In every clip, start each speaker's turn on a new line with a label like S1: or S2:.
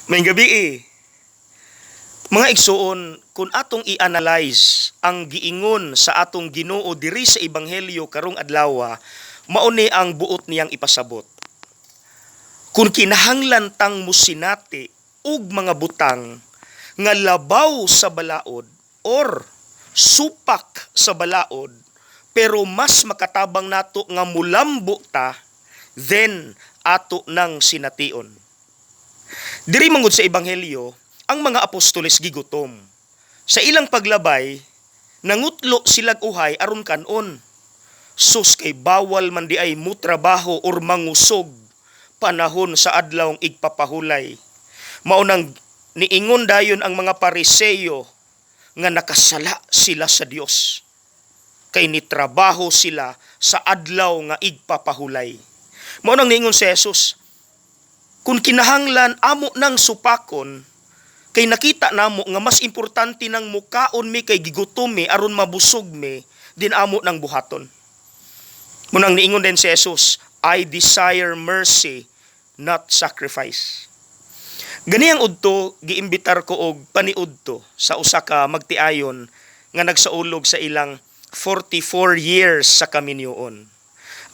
S1: May gabi Mga igsoon, kung atong i-analyze ang giingon sa atong Ginoo diri sa ebanghelyo karong adlaw, mao ni ang buot niyang ipasabot. Kung kinahanglan tang musinati og mga butang nga labaw sa balaod or supak sa balaod, pero mas makatabang nato nga mulambo ta, then ato nang sination. Diri mangod sa ebanghelyo, ang mga apostoles gigutom. Sa ilang paglabay, nangutlo silag uhay aron kanon. Sus kay bawal man di ay mutrabaho or mangusog panahon sa adlawng igpapahulay. Maunang niingon dayon ang mga Pariseo nga nakasala sila sa Dios. Kay nitrabaho sila sa adlaw nga igpapahulay. Maunang niingon si Jesus, kung kinahanglan amo nang supakon, kay nakita namo nga mas importante nang mukaon mi kay gigutom mi aron mabusog mi, din amo nang buhaton. Munang niingon din si Jesus, I desire mercy, not sacrifice. Ganiyang udto giimbitar ko og paniudto sa usa ka magtiayon nga nagsaulog sa ilang 44 years sa kaminyoon.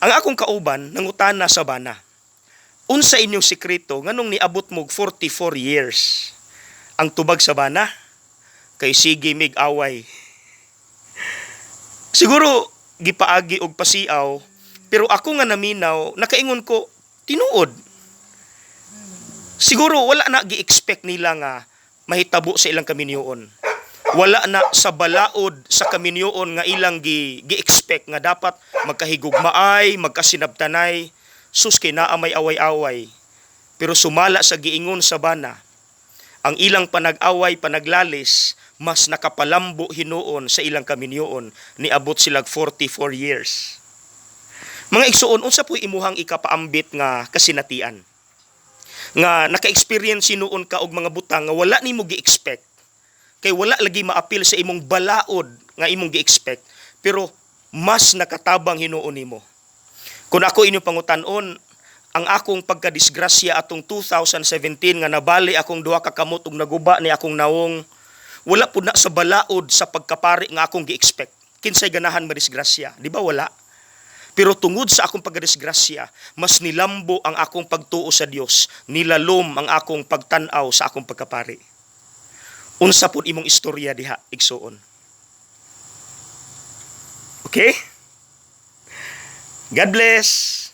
S1: Ang akong kauban nangutana sa bana, unsa inyong sikreto nganong niabot mo 44 years? Ang tubag sa bana, kay sige mig away. Siguro gipaagi og pasiaw, pero ako nga naminaw, nakaingon ko, tinuod. Siguro wala na gi-expect nila nga mahitabo sa ilang kaminyoon. Wala na sa balaod sa kaminyoon nga ilang gi-expect nga dapat magkahigugmaay, magkasinabtanay, sus kay naa may away-away. Pero sumala sa giingon sa bana, ang ilang panag-away, panaglalis, mas nakapalambo hinuon sa ilang kaminyoon, niabot silag 44 years. Mga igsoon, unsa po'y imuhang ikapaambit nga kasinatian? Nga naka-experience hinuon ka og mga butang nga wala nimo gi-expect. Kay wala lagi maapil sa imong balaod nga imong gi-expect, pero mas nakatabang hinuon nimo. Kung ako inyong pangutan-on, ang akong pagkadisgrasya atong 2017 nga nabali akong duha ka kamot ug naguba ni akong nawong, wala pud na sa balaod sa pagkapari nga akong gi-expect. Kinsay ganahan madisgrasya, di ba wala? Pero tungod sa akong pagkadisgrasya, mas nilambo ang akong pagtuo sa Dios, nilalom ang akong pagtan-aw sa akong pagkapari. Unsa pud imong istorya diha, igsoon? Okay? God bless.